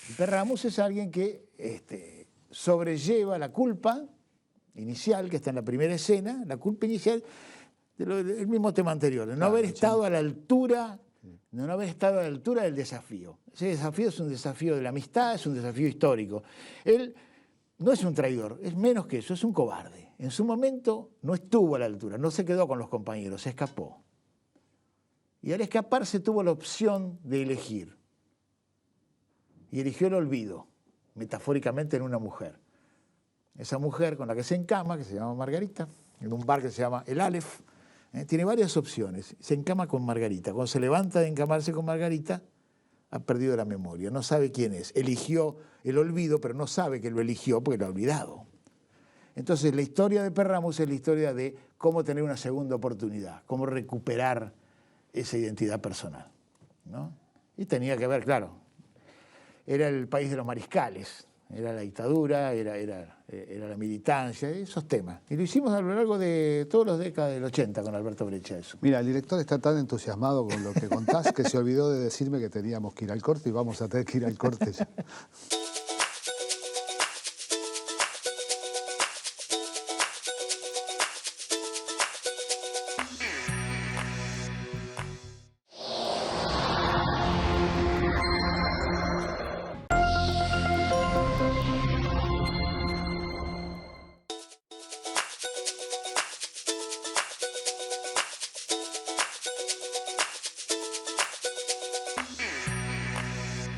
S2: Y Perramus es alguien que sobrelleva la culpa inicial, que está en la primera escena, la culpa inicial del mismo tema anterior, de no haber estado a la altura, de no haber estado a la altura del desafío. Ese desafío es un desafío de la amistad, es un desafío histórico. Él no es un traidor, es menos que eso, es un cobarde. En su momento no estuvo a la altura, no se quedó con los compañeros, se escapó. Y al escaparse tuvo la opción de elegir. Y eligió el olvido, metafóricamente en una mujer. Esa mujer con la que se encama, que se llama Margarita, en un bar que se llama El Aleph, tiene varias opciones. Se encama con Margarita. Cuando se levanta de encamarse con Margarita, ha perdido la memoria, no sabe quién es. Eligió el olvido, pero no sabe que lo eligió porque lo ha olvidado. Entonces, la historia de Perramus es la historia de cómo tener una segunda oportunidad, cómo recuperar esa identidad personal, ¿no? Y tenía que ver, claro, era el país de los mariscales, era la dictadura, era la militancia, esos temas. Y lo hicimos a lo largo de todas las décadas del 80 con Alberto Breccia, eso.
S1: Mira, el director está tan entusiasmado con lo que contás que se olvidó de decirme que teníamos que ir al corte y vamos a tener que ir al corte ya.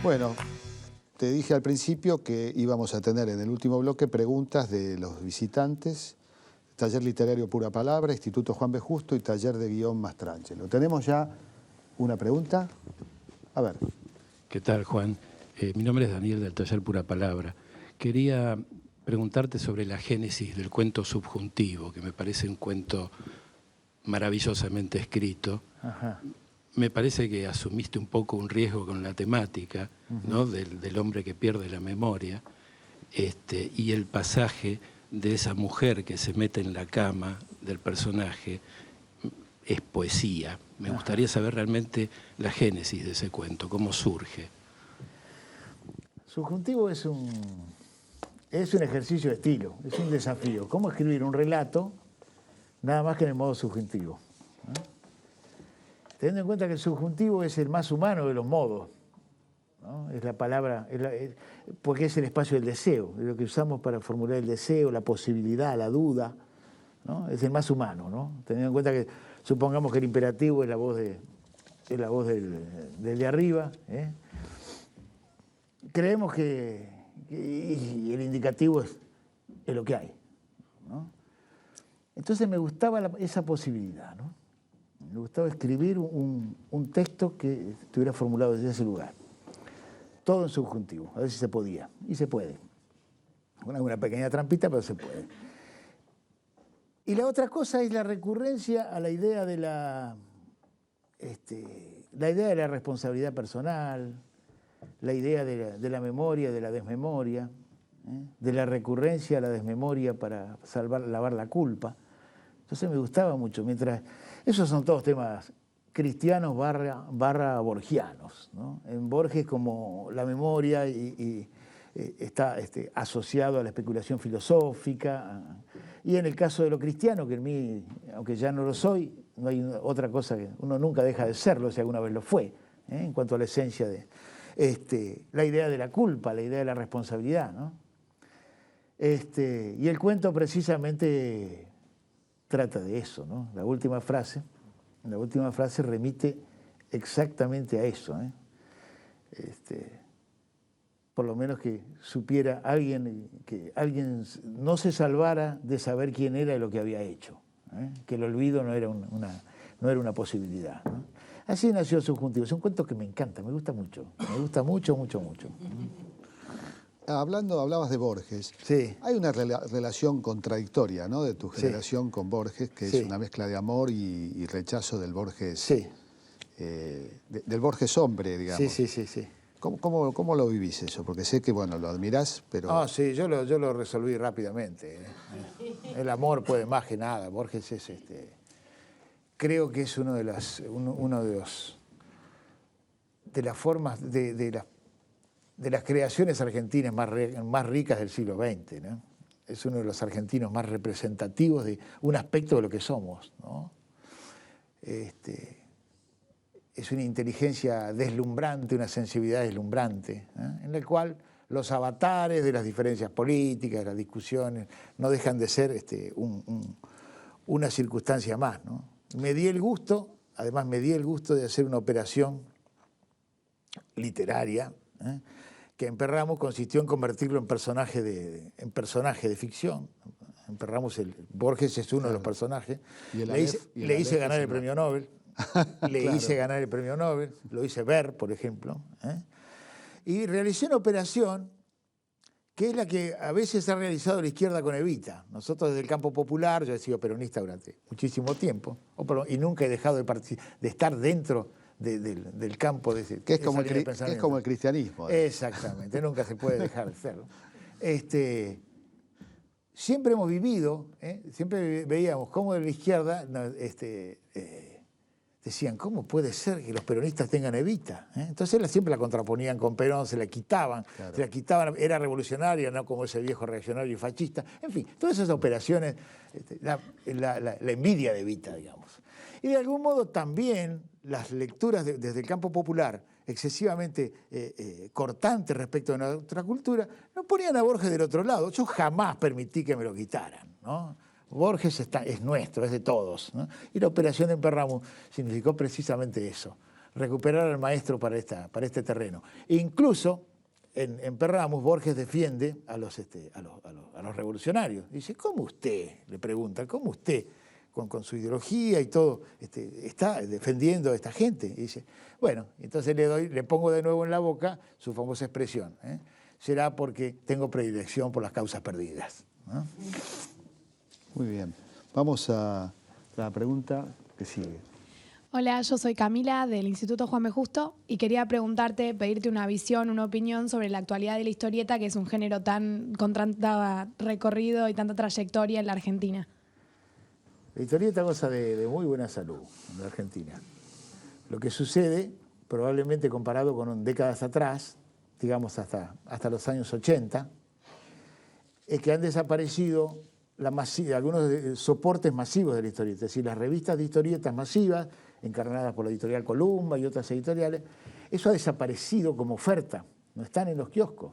S1: Bueno, te dije al principio que íbamos a tener en el último bloque preguntas de los visitantes, Taller Literario Pura Palabra, Instituto Juan B. Justo y Taller de Guión Mastrangelo. ¿Tenemos ya una pregunta? A ver.
S3: ¿Qué tal, Juan? Mi nombre es Daniel del Taller Pura Palabra. Quería preguntarte sobre la génesis del cuento subjuntivo, que me parece un cuento maravillosamente escrito.
S2: Ajá.
S3: Me parece que asumiste un poco un riesgo con la temática, ¿no? del hombre que pierde la memoria, y el pasaje de esa mujer que se mete en la cama del personaje es poesía. Me gustaría saber realmente la génesis de ese cuento, cómo surge.
S2: Subjuntivo es un ejercicio de estilo, es un desafío. ¿Cómo escribir un relato nada más que en el modo subjuntivo? ¿No? Teniendo en cuenta que el subjuntivo es el más humano de los modos, ¿no? Es la palabra, porque es el espacio del deseo, es lo que usamos para formular el deseo, la posibilidad, la duda, ¿no? Es el más humano, ¿no? Teniendo en cuenta que supongamos que el imperativo es la voz del de arriba, ¿eh? Creemos que y el indicativo es lo que hay, ¿no? Entonces me gustaba esa posibilidad, ¿no? Me gustaba escribir un texto que estuviera formulado desde ese lugar. Todo en subjuntivo, a ver si se podía. Y se puede. Una pequeña trampita, pero se puede. Y la otra cosa es la recurrencia a la idea de la idea de la responsabilidad personal, la idea de la memoria, de la desmemoria, de la recurrencia a la desmemoria para lavar la culpa. Entonces me gustaba mucho. Esos son todos temas cristianos barra borgianos, ¿no? En Borges, como la memoria está asociado a la especulación filosófica, y en el caso de lo cristiano, que en mí, aunque ya no lo soy, no hay otra cosa que uno nunca deja de serlo si alguna vez lo fue, en cuanto a la esencia de la idea de la culpa, la idea de la responsabilidad, ¿no? Y el cuento precisamente trata de eso, ¿no? La última frase remite exactamente a eso, ¿eh? Por lo menos que supiera que alguien no se salvara de saber quién era y lo que había hecho, ¿eh? Que el olvido no era una posibilidad, ¿no? Así nació Subjuntivo. Es un cuento que me encanta, me gusta mucho, mucho.
S1: Hablabas de Borges.
S2: Sí.
S1: Hay una relación contradictoria, ¿no?, de tu generación con Borges, que es una mezcla de amor y rechazo del Borges,
S2: sí.
S1: Del Borges hombre, digamos.
S2: Sí.
S1: ¿Cómo lo vivís eso? Porque sé que, bueno, lo admirás, pero...
S2: Ah, sí, yo lo resolví rápidamente, ¿eh? El amor puede más que nada. Borges es creo que es uno de las formas de las creaciones argentinas más ricas del siglo XX, ¿no? Es uno de los argentinos más representativos de un aspecto de lo que somos, ¿no? Es una inteligencia deslumbrante, una sensibilidad deslumbrante, ¿eh? En la cual los avatares de las diferencias políticas, de las discusiones, no dejan de ser una circunstancia más, ¿no? Me di el gusto de hacer una operación literaria, ¿eh?, que en Perramus consistió en convertirlo en personaje de ficción. En Perramus Borges es uno de los personajes. Le hice ganar el premio Nobel. Hice ganar el premio Nobel, lo hice ver, por ejemplo, ¿eh? Y realicé una operación que es la que a veces ha realizado la izquierda con Evita. Nosotros desde el campo popular, yo he sido peronista durante muchísimo tiempo, y nunca he dejado de estar dentro del campo de
S1: que es como el cristianismo.
S2: Exactamente, nunca se puede dejar de serlo. Siempre hemos vivido, siempre veíamos cómo de la izquierda decían, ¿cómo puede ser que los peronistas tengan Evita? Entonces siempre la contraponían con Perón, se la quitaban, era revolucionaria, no como ese viejo reaccionario y fascista. En fin, todas esas operaciones, la envidia de Evita, digamos. Y de algún modo también las lecturas desde el campo popular, excesivamente cortantes respecto de nuestra cultura, no ponían a Borges del otro lado. Yo jamás permití que me lo quitaran, ¿no? Borges es nuestro, es de todos, ¿no? Y la operación en Perramus significó precisamente eso, recuperar al maestro para este terreno. E incluso en Perramus Borges defiende a los revolucionarios. Dice, ¿cómo usted? Le preguntan, ¿cómo usted, con su ideología y todo, está defendiendo a esta gente? Y dice, bueno, entonces le pongo de nuevo en la boca su famosa expresión, ¿eh? Será porque tengo predilección por las causas perdidas, ¿no?
S1: Muy bien. Vamos a la pregunta que sigue.
S4: Hola, yo soy Camila del Instituto Juan B. Justo y quería pedirte una visión, una opinión sobre la actualidad de la historieta, que es un género con tanto recorrido y tanta trayectoria en la Argentina.
S2: La historieta goza de muy buena salud en la Argentina. Lo que sucede, probablemente comparado con décadas atrás, digamos hasta los años 80, es que han desaparecido algunos soportes masivos de la historieta, es decir, las revistas de historietas masivas, encarnadas por la editorial Columba y otras editoriales, eso ha desaparecido como oferta, no están en los kioscos.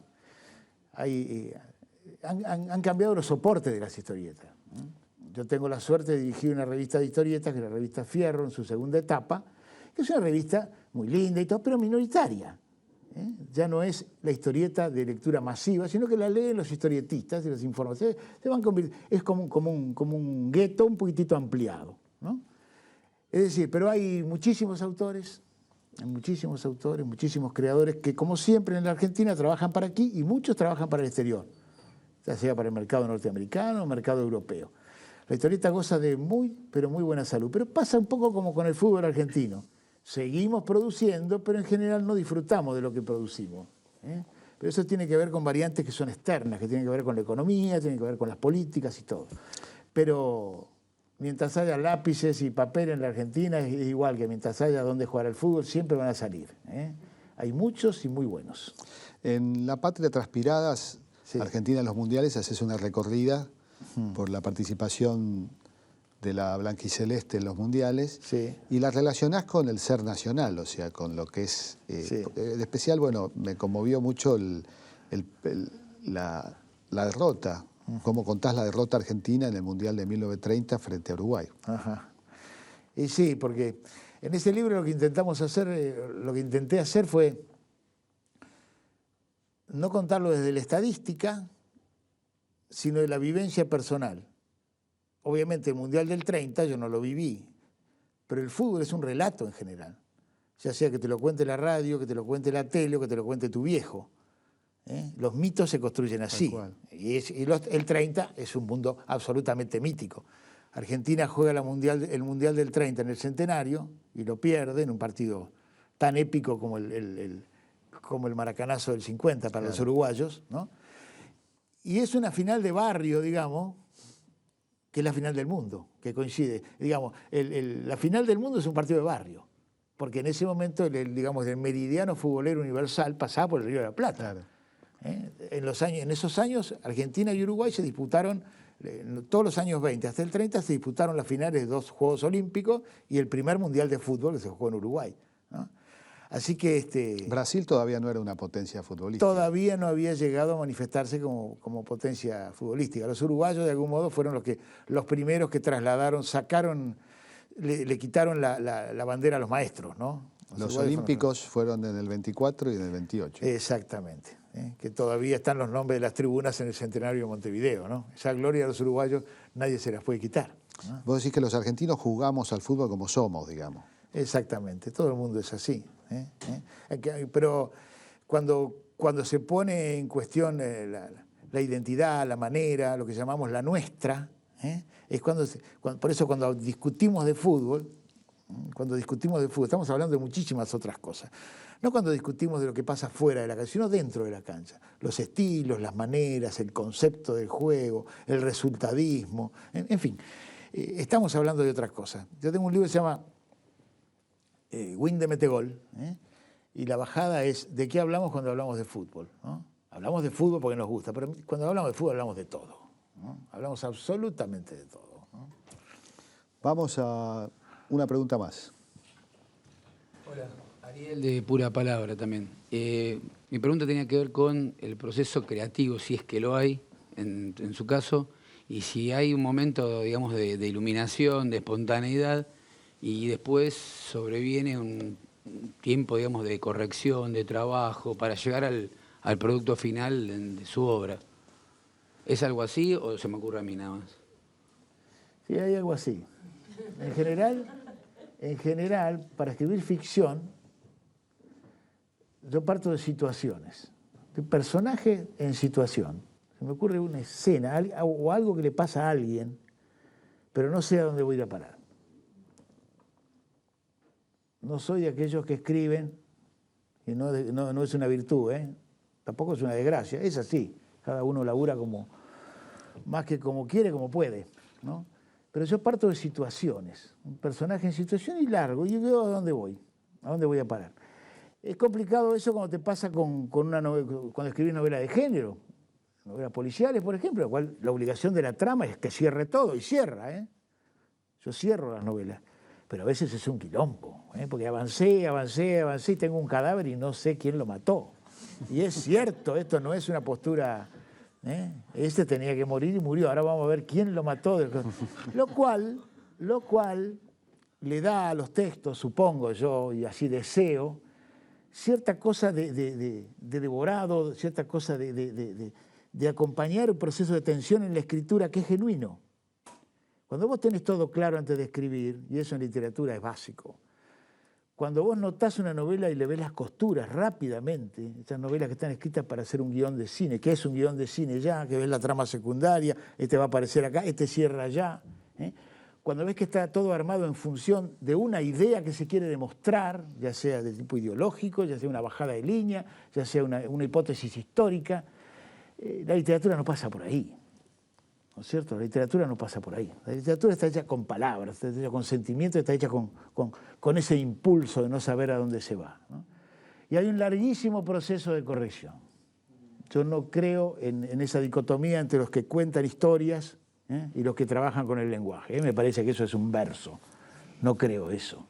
S2: Han cambiado los soportes de las historietas. Yo tengo la suerte de dirigir una revista de historietas, que es la revista Fierro, en su segunda etapa, que es una revista muy linda y todo, pero minoritaria. Ya no es la historieta de lectura masiva, sino que la leen los historietistas y los informadores. Se van es como un gueto un poquitito ampliado, ¿no? Es decir, pero hay muchísimos autores, muchísimos creadores que, como siempre en la Argentina, trabajan para aquí y muchos trabajan para el exterior, ya sea para el mercado norteamericano o mercado europeo. La historieta goza de pero muy buena salud, pero pasa un poco como con el fútbol argentino. Seguimos produciendo, pero en general no disfrutamos de lo que producimos, ¿eh? Pero eso tiene que ver con variantes que son externas, que tienen que ver con la economía, tienen que ver con las políticas y todo. Pero mientras haya lápices y papel en la Argentina, es igual que mientras haya donde jugar al fútbol, siempre van a salir, ¿eh? Hay muchos y muy buenos.
S1: En La Patria Transpiradas, sí. Argentina en los mundiales, haces una recorrida por la participación de la blanquiceleste en los mundiales,
S2: Sí.
S1: y la relacionás con el ser nacional, o sea, con lo que es...
S2: Sí.
S1: En especial, bueno, me conmovió mucho la derrota, cómo contás la derrota argentina en el Mundial de 1930 frente a Uruguay.
S2: Ajá. Y sí, porque en ese libro lo que intentamos hacer, lo que intenté hacer fue no contarlo desde la estadística, sino de la vivencia personal. Obviamente el Mundial del 30 yo no lo viví, pero el fútbol es un relato en general. Ya sea que te lo cuente la radio, que te lo cuente la tele o que te lo cuente tu viejo. Los mitos se construyen así. El 30 es un mundo absolutamente mítico. Argentina juega el Mundial del 30 en el Centenario y lo pierde en un partido tan épico como como el maracanazo del 50 para los uruguayos, ¿no? Y es una final de barrio, digamos, que es la final del mundo, que coincide. Digamos, la final del mundo es un partido de barrio, porque en ese momento, digamos, el meridiano futbolero universal pasaba por el Río de la Plata.
S1: Claro.
S2: En esos años, Argentina y Uruguay se disputaron, todos los años 20 hasta el 30, se disputaron las finales de 2 Juegos Olímpicos y el primer Mundial de Fútbol que se jugó en Uruguay, ¿no? Así que
S1: Brasil todavía no era una potencia futbolística.
S2: todavía no había llegado a manifestarse como potencia futbolística. Los uruguayos, de algún modo, fueron los primeros que trasladaron, le quitaron la bandera a los maestros, ¿no?
S1: Los olímpicos fueron en el 24 y en el 28.
S2: Exactamente. Que todavía están los nombres de las tribunas en el Centenario de Montevideo, ¿no? Esa gloria de los uruguayos nadie se las puede quitar, ¿no?
S1: Vos decís que los argentinos jugamos al fútbol como somos, digamos.
S2: Exactamente, todo el mundo es así. Pero cuando se pone en cuestión la identidad, la manera, lo que llamamos la nuestra, es por eso cuando discutimos de fútbol, estamos hablando de muchísimas otras cosas. No cuando discutimos de lo que pasa fuera de la cancha, sino dentro de la cancha. Los estilos, las maneras, el concepto del juego, el resultadismo, en fin. Estamos hablando de otras cosas. Yo tengo un libro que se llama Win de Metegol, y la bajada es ¿de qué hablamos cuando hablamos de fútbol? ¿No? Hablamos de fútbol porque nos gusta, pero cuando hablamos de fútbol hablamos de todo, ¿no? Hablamos absolutamente de todo, ¿no?
S1: Vamos a una pregunta más.
S5: Hola, Ariel de Pura Palabra también. Mi pregunta tenía que ver con el proceso creativo, si es que lo hay, en su caso, y si hay un momento, digamos, de iluminación, de espontaneidad, y después sobreviene un tiempo, digamos, de corrección, de trabajo, para llegar al producto final de su obra. ¿Es algo así o se me ocurre a mí nada más?
S2: Sí, hay algo así. En general, para escribir ficción, yo parto de situaciones, de personaje en situación. Se me ocurre una escena o algo que le pasa a alguien, pero no sé a dónde voy a ir a parar. No soy de aquellos que escriben, y no es una virtud, tampoco es una desgracia, es así. Cada uno labura más que como quiere, como puede, ¿no? Pero yo parto de situaciones, un personaje en situación y largo, y veo a dónde voy a parar. Es complicado eso cuando te pasa cuando escribís novela de género, novelas policiales, por ejemplo, la obligación de la trama es que cierre todo, y cierra, Yo cierro las novelas. Pero a veces es un quilombo, porque avancé y tengo un cadáver y no sé quién lo mató. Y es cierto, esto no es una postura, este tenía que morir y murió, ahora vamos a ver quién lo mató. Lo cual le da a los textos, supongo yo, y así deseo, cierta cosa de devorado, cierta cosa de acompañar un proceso de tensión en la escritura que es genuino. Cuando vos tenés todo claro antes de escribir, y eso en literatura es básico, cuando vos notás una novela y le ves las costuras rápidamente, esas novelas que están escritas para hacer un guión de cine, ¿qué es un guión de cine ya? Que ves la trama secundaria, este va a aparecer acá, este cierra allá. Cuando ves que está todo armado en función de una idea que se quiere demostrar, ya sea de tipo ideológico, ya sea una bajada de línea, ya sea una hipótesis histórica, la literatura no pasa por ahí. ¿No es cierto? La literatura no pasa por ahí. La literatura está hecha con palabras, está hecha con sentimientos, está hecha con ese impulso de no saber a dónde se va, ¿no? Y hay un larguísimo proceso de corrección. Yo no creo en esa dicotomía entre los que cuentan historias y los que trabajan con el lenguaje. Me parece que eso es un verso. No creo eso.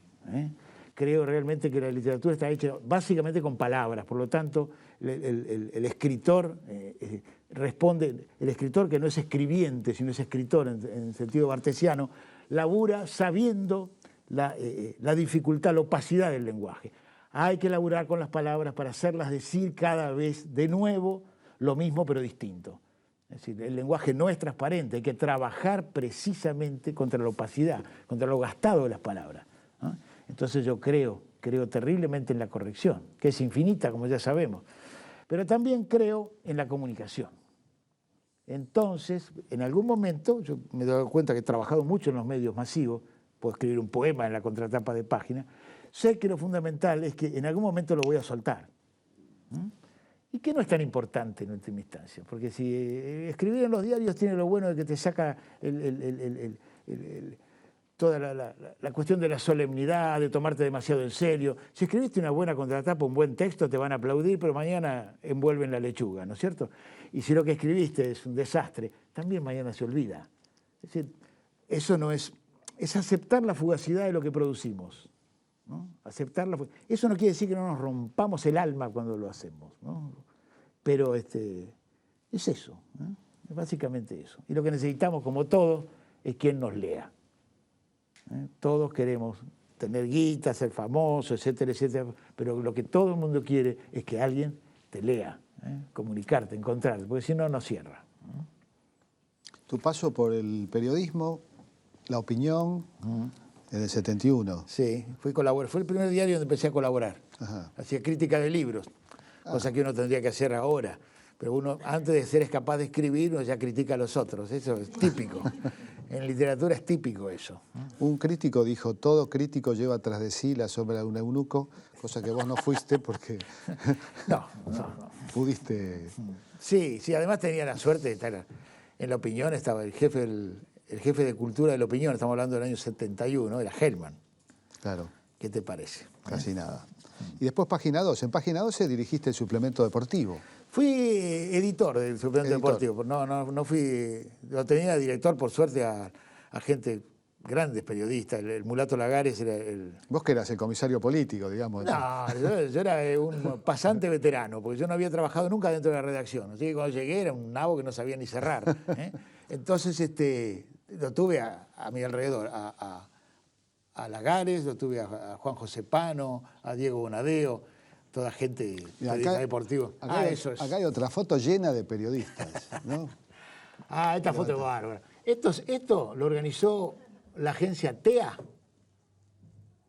S2: Creo realmente que la literatura está hecha básicamente con palabras, por lo tanto, el escritor responde, el escritor que no es escribiente, sino es escritor en sentido bartesiano, labura sabiendo la dificultad, la opacidad del lenguaje. Hay que laburar con las palabras para hacerlas decir cada vez de nuevo lo mismo pero distinto. Es decir, el lenguaje no es transparente, hay que trabajar precisamente contra la opacidad, contra lo gastado de las palabras, ¿no? Entonces yo creo terriblemente en la corrección, que es infinita, como ya sabemos, pero también creo en la comunicación. Entonces, en algún momento, yo me he dado cuenta que he trabajado mucho en los medios masivos, puedo escribir un poema en la contratapa de página, sé que lo fundamental es que en algún momento lo voy a soltar. Y que no es tan importante en última instancia, porque si escribir en los diarios tiene lo bueno de que te saca toda la cuestión de la solemnidad, de tomarte demasiado en serio. Si escribiste una buena contratapa, un buen texto, te van a aplaudir, pero mañana envuelven la lechuga, ¿no es cierto? Y si lo que escribiste es un desastre, también mañana se olvida. Es decir, eso no es aceptar la fugacidad de lo que producimos, ¿no? Eso no quiere decir que no nos rompamos el alma cuando lo hacemos, ¿no? Pero es eso, ¿no? Es básicamente eso. Y lo que necesitamos, como todos, es quien nos lea. Todos queremos tener guita, ser famosos, etcétera, etcétera, pero lo que todo el mundo quiere es que alguien te lea, comunicarte, encontrarte, porque si no, no cierra.
S1: Tu paso por el periodismo, La Opinión, en el 71.
S2: Sí, fue el primer diario donde empecé a colaborar.
S1: Ajá.
S2: Hacía crítica de libros, cosa que uno tendría que hacer ahora. Pero uno, antes de ser capaz de escribir, uno ya critica a los otros. Eso es típico. En literatura es típico eso.
S1: Un crítico dijo, todo crítico lleva tras de sí la sombra de un eunuco, cosa que vos no fuiste porque
S2: No.
S1: pudiste...
S2: Sí, además tenía la suerte de estar en La Opinión, estaba el jefe de cultura de La Opinión, estamos hablando del año 71, era Hellman.
S1: Claro.
S2: ¿Qué te parece?
S1: Casi nada. Y después Página 12. En Página 12 dirigiste el suplemento deportivo.
S2: Fui editor del suplemento deportivo. No fui... Lo tenía director, por suerte, a gente, grandes periodistas. El Mulato Lagares era el...
S1: Vos que eras el comisario político, digamos.
S2: No, yo era un pasante veterano, porque yo no había trabajado nunca dentro de la redacción. Así que cuando llegué era un nabo que no sabía ni cerrar. Entonces lo tuve a mi alrededor, a Lagares, lo tuve a Juan José Pano, a Diego Bonadeo, toda gente deportiva.
S1: Acá hay otra foto llena de periodistas, ¿no?
S2: Esta foto es bárbara. Esto lo organizó la agencia TEA,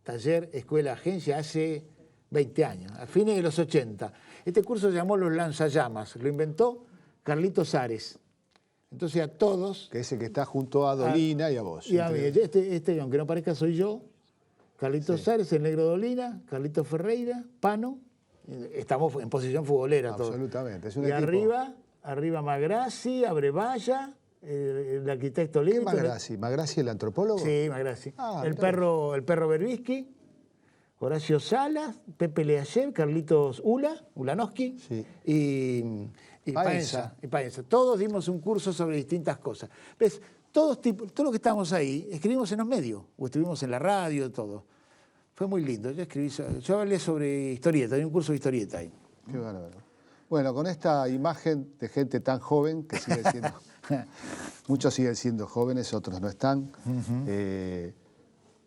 S2: Taller, Escuela, Agencia, hace 20 años, a fines de los 80. Este curso se llamó Los Lanzallamas, lo inventó Carlitos Ares. Entonces a todos...
S1: Que es el que está junto a Dolina y a vos.
S2: Y a mí, aunque no parezca, soy yo, Carlitos Ares, el negro Dolina, Carlitos Ferreira, Pano. Estamos en posición futbolera todos.
S1: Absolutamente, es un
S2: y
S1: equipo.
S2: arriba Magrassi, Abrevaya, el arquitecto libre.
S1: ¿Qué Magrassi el antropólogo?
S2: Sí, Magrassi. El perro Berbisky, Horacio Salas, Pepe Leayer, Carlitos Ulanowski y Paenza. Todos dimos un curso sobre distintas cosas. ¿Ves? Todos los que estábamos ahí escribimos en los medios, o estuvimos en la radio, todo. Fue muy lindo. Yo hablé sobre historieta, hay un curso de historieta ahí.
S1: Qué bárbaro. Bueno, con esta imagen de gente tan joven, que sigue siendo... muchos siguen siendo jóvenes, otros no están.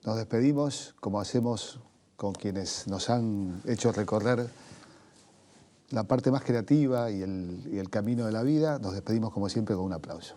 S1: Nos despedimos, como hacemos con quienes nos han hecho recorrer la parte más creativa y el camino de la vida. Nos despedimos, como siempre, con un aplauso.